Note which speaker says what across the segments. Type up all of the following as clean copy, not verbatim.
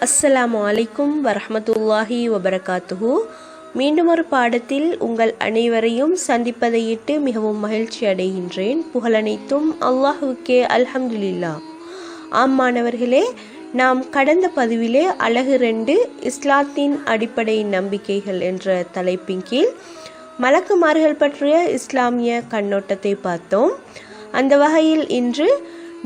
Speaker 1: அஸ்ஸலாமு அலைக்கும் வரஹ்மத்துல்லாஹி வபரகாத்துஹு. மீண்டும் ஒரு பாடத்தில் உங்கள் அனைவரையும் சந்திப்பதையிட்டு மிகவும் மகிழ்ச்சி அடைகின்றேன். புகழனைத்தும் அல்லாஹுக்கே அல்ஹம்துலில்லாஹ். மாணவர்களே, நாம் கடந்த பதிவிலே அலகு 2 இஸ்லாத்தின் அடிப்படை நம்பிக்கைகள் என்ற தலைப்பின் கீழ் மலக்குமார்கள் பற்றிய இஸ்லாமிய கண்ணோட்டத்தை பார்த்தோம். அந்த வகையில் இன்று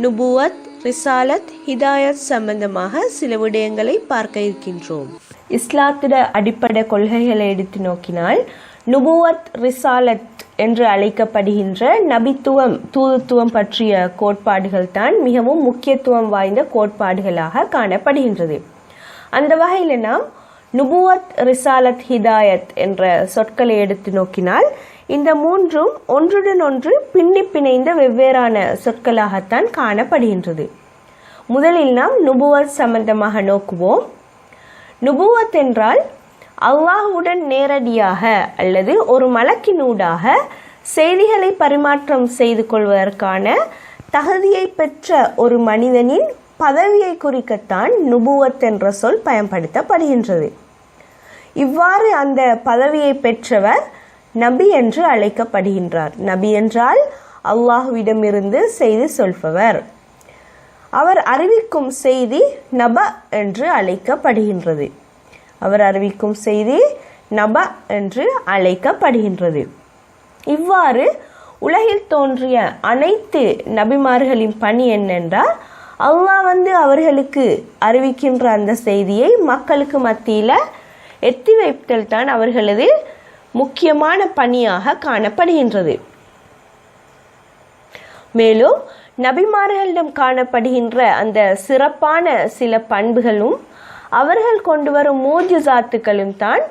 Speaker 1: நுபுவத், ரிசாலத், ஹிதாயத் சம்பந்தமாக சில விடயங்களை பார்க்க இருக்கின்றோம். இஸ்லாத்திட அடிப்படை கொள்கைகளை எடுத்து நோக்கினால் நுபுவத், ரிசாலத் என்று அழைக்கப்படுகின்ற நபித்துவம், தூதுத்துவம் பற்றிய கோட்பாடுகள் தான் மிகவும் முக்கியத்துவம் வாய்ந்த கோட்பாடுகளாக காணப்படுகின்றது. அந்த வகையில் நாம் நுபுவத், ரிசாலத், ஹிதாயத் என்ற சொற்களை எடுத்து நோக்கினால் இந்த மூன்றும் ஒன்றுடன் ஒன்று பின்னி பிணைந்த வெவ்வேறான சொற்களாகத்தான் காணப்படுகின்றது. முதலில் நாம் நுபுவத் சம்பந்தமாக நோக்குவோம். நுபுவத் என்றால் அல்லாஹ்வுடன் நேரடியாக அல்லது ஒரு மலக்கினூடாக செய்திகளை பரிமாற்றம் செய்து கொள்வதற்கான தகுதியை பெற்ற ஒரு மனிதனின் பதவியை குறிக்கத்தான் நுபுவத் என்ற சொல் பயன்படுத்தப்படுகின்றது. இவ்வாறு அந்த பதவியை பெற்றவர் நபி என்று அழைக்கப்படுகின்றார். நபி என்றால் அல்லாஹ்விடமிருந்து செய்தி சொல்பவர். அவர் அறிவிக்கும் செய்தி நப என்று அழைக்கப்படுகின்றது. அவர் அறிவிக்கும் செய்தி நப என்று அழைக்கப்படுகின்றது. இவ்வாறு உலகில் தோன்றிய அனைத்து நபிமார்களின் பணி என்னென்றால் அல்லாஹ் அவர்களுக்கு அறிவிக்கின்ற அந்த செய்தியை மக்களுக்கு மத்தியில் எத்தி வைத்தல் தான் அவர்களது முக்கியமான பணியாக காணப்படுகின்றது. மேலும் நபிமார்களிடம் காணப்படுகின்ற அந்த சிறப்பான சில பண்புகளும் அவர்கள் கொண்டு வரும் மூஜிசாத்துக்களும் தான்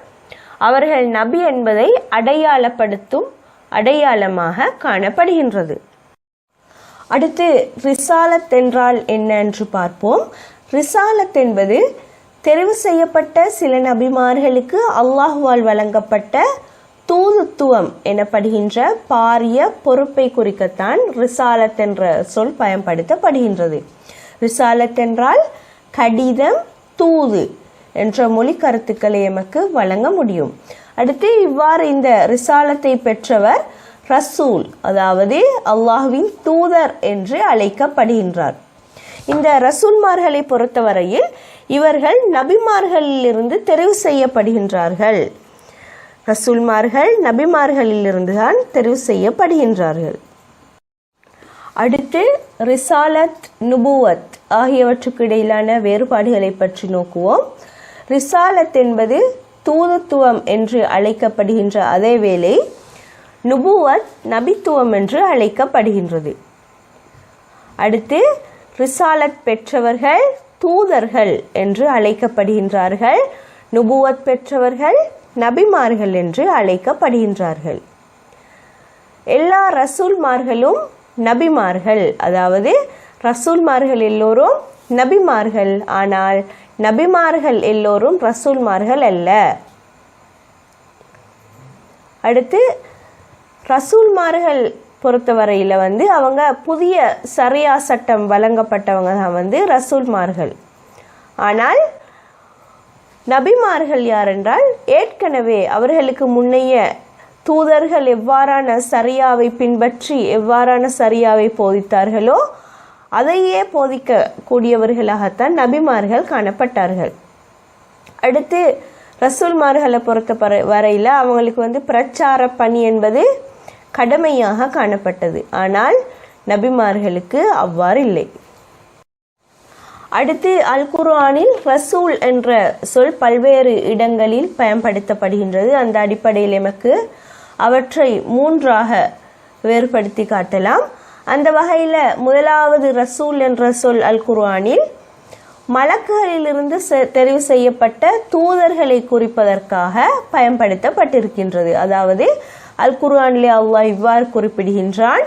Speaker 1: அவர்கள் நபி என்பதை அடையாளப்படுத்தும் அடையாளமாக காணப்படுகின்றது. அடுத்து ரிசாலத் என்றால் என்ன என்று பார்ப்போம். ரிசாலத் என்பது தெரிவு செய்யப்பட்ட சில நபிமார்களுக்கு அல்லாஹ்வால் வழங்கப்பட்ட தூதுத்துவம் எனப்படுகின்ற பாரிய பொறுப்பை குறிக்கத்தான் ரிசாலத் என்ற சொல் பயன்படுத்தப்படுகின்றது. ரிசாலத் என்றால் கடிதம், தூது என்ற மொழி கருத்துக்களை எமக்கு வழங்க முடியும். அடுத்து இவ்வாறு இந்த ரிசாலத்தை பெற்றவர் ரசூல், அதாவது அல்லாஹ்வின் தூதர் என்று அழைக்கப்படுகின்றார். இந்த ரசூல்மார்களை பொறுத்தவரையில் இவர்கள் நபிமார்களிலிருந்து தெரிவு செய்யப்படுகின்றார்கள். ரசூல்மார்கள் நபிமார்களிலிருந்து தான் தெரிவு செய்யப்படுகின்றார்கள். அடுத்து ரிசாலத், நுபுவத் ஆகியவற்றுக்கு இடையிலான வேறுபாடுகளை பற்றி நோக்குவோம். ரிசாலத் என்பது தூதுத்துவம் என்று அழைக்கப்படுகின்ற அதே வேளை நுபுவத் நபித்துவம் என்று அழைக்கப்படுகின்றது. அடுத்து ரிசாலத் பெற்றவர்கள் தூதர்கள் என்று அழைக்கப்படுகின்றார்கள். நுபுவத் பெற்றவர்கள் நபிமார்கள் என்று அழைக்கப்படுகின்றார்கள். எல்லா ரசூல்மார்களும் நபிமார்கள், அதாவது ரசூல்மார்கள் எல்லோரும் நபிமார்கள், ஆனால் நபிமார்கள் எல்லோரும் ரசூல்மார்கள் அல்ல. அடுத்து ரசூல்மார்கள் பொறுத்தவரையில் அவங்க புதிய சரியா சட்டம் வழங்கப்பட்டவங்க தான் ரசூல்மார்கள். ஆனால் நபிமார்கள் யார் என்றால் ஏற்கனவே அவர்களுக்கு முன்னைய தூதர்கள் எவ்வாறான சரியாவை பின்பற்றி எவ்வாறான சரியாவை போதித்தார்களோ அதையே போதிக்க கூடியவர்களாகத்தான் நபிமார்கள் காணப்பட்டார்கள். அடுத்து ரசூல்மார்களை பொறுத்த வரையில் அவங்களுக்கு பிரச்சார பணி என்பது கடமையாக காணப்பட்டது. ஆனால் நபிமார்களுக்கு அவ்வாறு இல்லை. அடுத்து அல் குர்ஆனில் ரசூல் என்ற சொல் பல்வேறு இடங்களில் பயன்படுத்தப்படுகின்றது. அந்த அடிப்படையில் எமக்கு அவற்றை 3ஆக வேறுபடுத்தி காட்டலாம். அந்த வகையில் முதலாவது ரசூல் என்ற சொல் அல் குர்ஆனில் மலக்குகளிலிருந்து தெரிவு செய்யப்பட்ட தூதர்களை குறிப்பதற்காக பயன்படுத்தப்பட்டிருக்கின்றது. அதாவது அல் குர்ஆனிலே அல்லாஹ் இவ்வாறு குறிப்பிடுகின்றான்,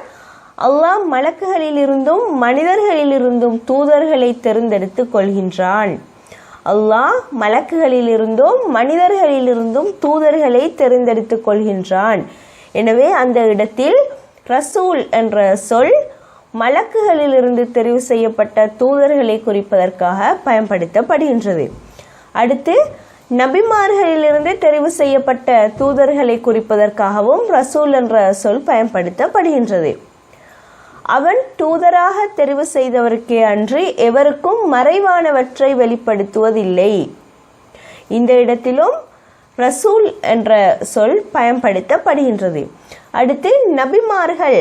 Speaker 1: அல்லாஹ் மலக்குகளிலிருந்தும் மனிதர்களிலிருந்தும் தூதர்களை தேர்ந்தெடுத்து கொள்கின்றான். அல்லாஹ் மலக்குகளிலிருந்தும் மனிதர்களிலிருந்தும் தூதர்களை தேர்ந்தெடுத்து கொள்கின்றான். எனவே அந்த இடத்தில் ரசூல் என்ற சொல் மலக்குகளிலிருந்து தெரிவு செய்யப்பட்ட தூதர்களை குறிப்பதற்காக பயன்படுத்தப்படுகின்றது. அடுத்து நபிமார்களிலிருந்து தெரிவு செய்யப்பட்ட தூதர்களை குறிப்பதற்காகவும் ரசூல் என்ற சொல் பயன்படுத்தப்படுகின்றது. அவன் தூதராக தெரிவு செய்தவருக்கே அன்றி எவருக்கும் மறைவானவற்றை வெளிப்படுத்துவதில்லை. இந்த இடத்திலும் ரசூல் என்ற சொல் பயன்படுத்தப்படுகின்றது. அடுத்து நபிமார்கள்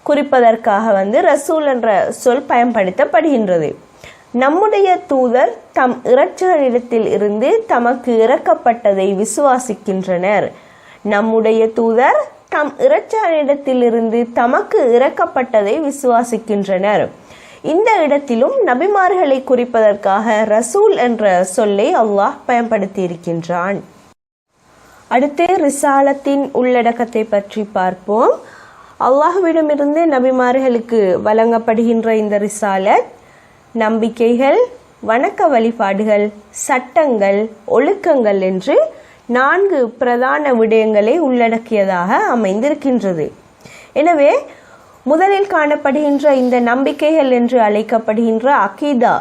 Speaker 1: குறிப்பதற்காக ரசூல் என்ற சொல் பயன்படுத்தப்படுகின்றது. நம்முடைய தூதர் தம் இரட்சகரிடத்தில் இருந்து தமக்கு இறக்கப்பட்டதை விசுவாசிக்கின்றனர். நம்முடைய தூதர் தம் இரட்சகரிடத்தில் இருந்து தமக்கு இறக்கப்பட்டதை விசுவாசிக்கின்றனர். இந்த இடத்திலும் நபிமார்களை குறிப்பதற்காக ரசூல் என்ற சொல்லை அல்லாஹ் பயன்படுத்தி இருக்கின்றான். அடுத்து ரிசாலத்தின் உள்ளடக்கத்தை பற்றி பார்ப்போம். அல்லாஹ்விடமிருந்து நபிமார்களுக்கு வழங்கப்படுகின்ற இந்த ரிசாலத் நம்பிக்கைகள், வணக்க வழிபாடுகள், சட்டங்கள், ஒழுக்கங்கள் என்று 4 பிரதான விடயங்களை உள்ளடக்கியதாக அமைந்திருக்கின்றது. எனவே முதலில் காணப்படுகின்ற இந்த நம்பிக்கைகள் என்று அழைக்கப்படுகின்ற அகீதா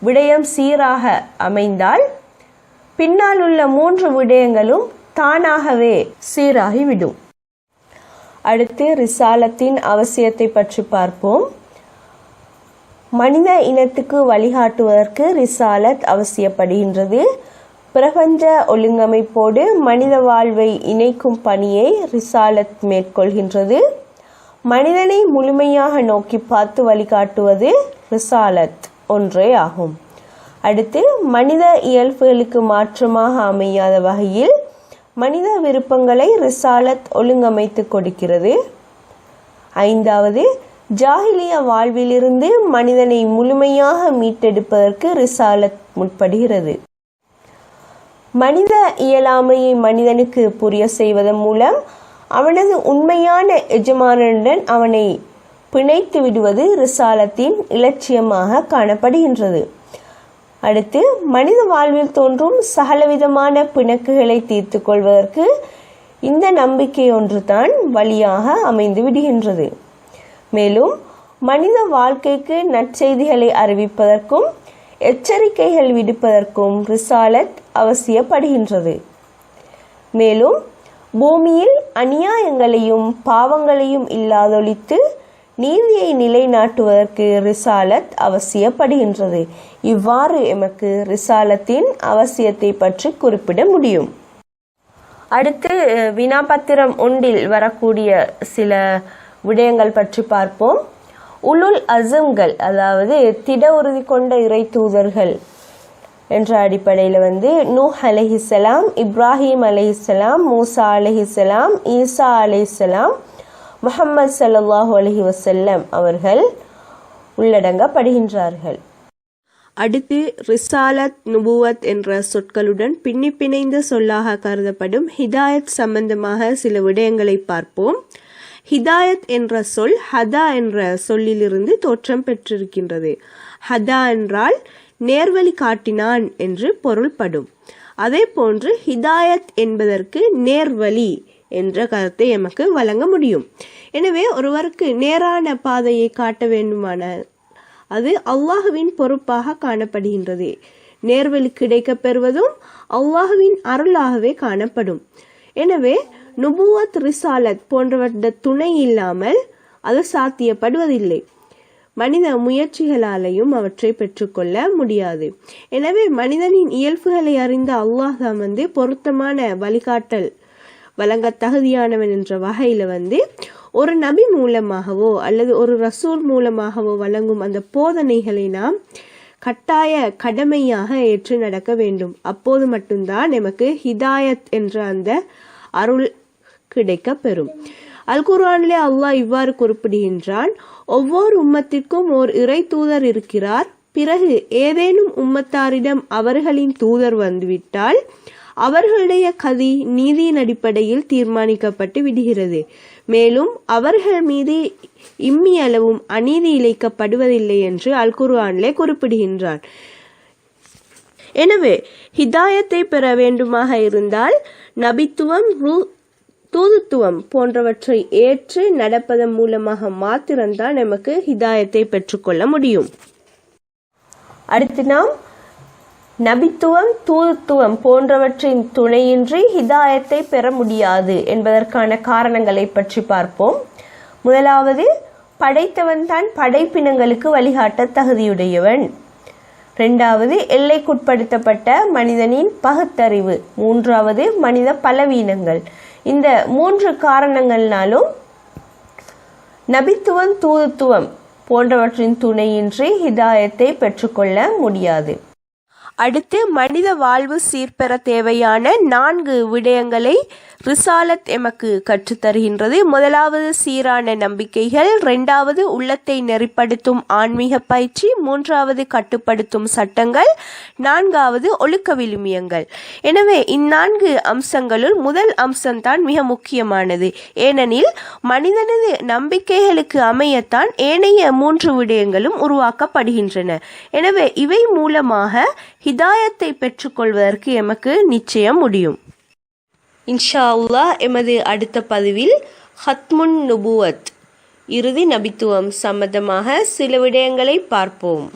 Speaker 1: விடயம் சீராக அமைந்தால் பின்னால் உள்ள 3 விடயங்களும் தானாகவே சீராகிவிடும். அடுத்து ரிசாலத்தின் அவசியத்தை பற்றி பார்ப்போம். மனித இனத்துக்கு வழிகாட்டுவதற்கு ரிசாலத் அவசியப்படுகின்றது. பிரபஞ்ச ஒழுங்கமைப்போடு மனித வாழ்வை இணைக்கும் பணியை ரிசாலத் மேற்கொள்கின்றது. மனிதனை முழுமையாக நோக்கி பார்த்து வழிகாட்டுவது ரிசாலத் ஒன்றே ஆகும். அடுத்து மனித இயல்புகளுக்கு மாற்றமாக அமையாத வகையில் மனித விருப்பங்களை ரிசாலத் ஒழுங்கமைத்து கொடுக்கிறது. 5வது, ஜாஹிலிய வாழ்விலிருந்து மனிதனை முழுமையாக மீட்டெடுப்பதற்கு ரிசாலத் முற்படுகிறது. மனித இயலாமையை மனிதனுக்கு புரிய செய்வதன் மூலம் அவனது உண்மையான எஜமானனுடன் அவனை பிணைத்து விடுவது ரிசாலத்தின் இலட்சியமாக காணப்படுகின்றது. அடுத்து மனித வாழ்வில் தோன்றும் சகலவிதமான பிணக்குகளை தீர்த்து கொள்வதற்கு இந்த நம்பிக்கை ஒன்றுதான் வழியாக அமைந்து விடுகின்றது. மேலும் மனித வாழ்க்கைக்கு நற்செய்திகளை அறிவிப்பதற்கும் எச்சரிக்கைகள் விடுப்பதற்கும் ரிசாலத் அவசியப்படுகின்றது. மேலும் பூமியில் அநியாயங்களையும் பாவங்களையும் இல்லாதொழித்து நீதியை நிலைநாட்டுவதற்கு ரிசாலத் அவசியப்படுகின்றது. இவ்வாறு எமக்கு ரிசாலத்தின் அவசியத்தை பற்றி குறிப்பிட முடியும். அடுத்து வினாபத்திரம் 1 வரக்கூடிய சில விடயங்கள் பற்றி பார்ப்போம். உலுல் அஸம்கள், அதாவது திட உறுதி கொண்ட இறை தூதர்கள் என்ற அடிப்படையில் நூஹ் அலைஹிஸ்ஸலாம், இப்ராஹிம் அலைஹிஸ்ஸலாம், மூசா அலைஹிஸ்ஸலாம், ஈசா அலைஹிஸ்ஸலாம், முஹம்மது ஸல்லல்லாஹு அலைஹி வஸல்லம் அவர்கள் உள்ளடங்கப்படுகின்றார்கள். அடுத்து ரிசாலத், நுபுவத் என்ற சொற்களுடன் பின்னி பிணைந்த சொல்லாக கருதப்படும் ஹிதாயத் சம்பந்தமாக சில விடயங்களை பார்ப்போம். ஹிதாயத் என்ற சொல் ஹதா என்ற சொல்லிலிருந்து தோற்றம் பெற்றிருக்கின்றது. ஹதா என்றால் நேர்வழி காட்டினான் என்று பொருள்படும். அதே போன்று ஹிதாயத் என்பதற்கு நேர்வழி என்ற கருத்தை எமக்கு வழங்க முடியும். எனவே ஒருவருக்கு நேரான பாதையை காட்ட வேண்டுமானால் அது அல்லாஹுவின் பொறுப்பாக காணப்படுகின்றது. நேர்வழி கிடைக்க பெறுவதும் அல்லாஹுவின் அருளாகவே காணப்படும். எனவே நுபுவத், ரிசாலத் போன்றவற்ற துணை இல்லாமல் அது சாத்தியப்படுவதில்லை. மனித முயற்சிகளாலேயும் அவற்றை பெற்றுக்கொள்ள முடியாது. எனவே மனிதனின் இயல்புகளை அறிந்த அல்லாஹ் தான் பொருத்தமான வழிகாட்டல் வழங்க தகுதியானவன் என்ற வகையில ஒரு நபி மூலமாகவோ அல்லது ஒரு ரசூல் மூலமாகவோ வழங்கும் அந்த போதனைகளை நாம் கட்டாய கடமையாக ஏற்று நடக்க வேண்டும். அப்போது மட்டும்தான் நமக்கு ஹிதாயத் என்ற அந்த அருள் கிடைக்க பெறும். அல் குர்ஆனிலே அல்லாஹ் இவ்வாறு குறிப்பிடுகின்றான், ஒவ்வொரு உம்மத்திற்கும் ஓர் இறை தூதர் இருக்கிறார். பிறகு ஏதேனும் உம்மத்தாரிடம் அவர்களின் தூதர் வந்துவிட்டால் அவர்களுடைய கதி நீதியின் அடிப்படையில் தீர்மானிக்கப்பட்டு விடுகிறது. மேலும் அவர்கள் மீது இம்மி அளவும் அநீதி இழைக்கப்படுவதில்லை என்று அல் குர்ஆனிலே குறிப்பிடுகின்றான். எனவே ஹிதாயத்தை பெற வேண்டுமாக இருந்தால் நபித்துவம், தூதுத்துவம் போன்றவற்றை ஏற்று நடப்பதன் மூலமாக மாத்திரம்தான் நமக்கு ஹிதாயத்தை பெற்றுக்கொள்ள முடியும். அடுத்து நாம் நபித்துவம் தூதுத்துவம் போன்றவற்றின் துணையின்றி ஹிதாயத்தை பெற முடியாது என்பதற்கான காரணங்களை பற்றி பார்ப்போம். முதலாவது, படைத்தவன் தான் படைப்பினங்களுக்கு வழிகாட்ட தகுதியுடையவன். இரண்டாவது, எல்லைக்குட்படுத்தப்பட்ட மனிதனின் பகுத்தறிவு. மூன்றாவது, மனித பலவீனங்கள். இந்த 3 காரணங்கள்னாலும் நபித்துவம் தூதுத்துவம் போன்றவற்றின் துணையின்றி ஹிதாயத்தை பெற்றுக்கொள்ள முடியாது. அடுத்து, மனித வாழ்வு சீர்பெற தேவையான 4 விடயங்களை ரிசாலத் எமக்கு கற்றுத்தருகின்றது. முதலாவது, சீரான நம்பிக்கைகள். 2வது, உள்ளத்தை நெறிப்படுத்தும் ஆன்மீக பயிற்சி. 3வது, கட்டுப்படுத்தும் சட்டங்கள். 4வது, ஒழுக்க விழுமியங்கள். எனவே இந்நான்கு அம்சங்களுள் முதல் அம்சம்தான் மிக முக்கியமானது. ஏனெனில் மனிதனது நம்பிக்கைகளுக்கு அமையத்தான் ஏனைய 3 விடயங்களும் உருவாக்கப்படுகின்றன. எனவே இவை மூலமாக ஹிதாயத்தை பெற்றுக்கொள்வதற்கு எமக்கு நிச்சயம் முடியும். இன்ஷா அல்லாஹ் எமது அடுத்த பதிவில் ஹத்முன் நுபுவத், இறுதி நபித்துவம் சம்பந்தமாக சில விடயங்களை பார்ப்போம்.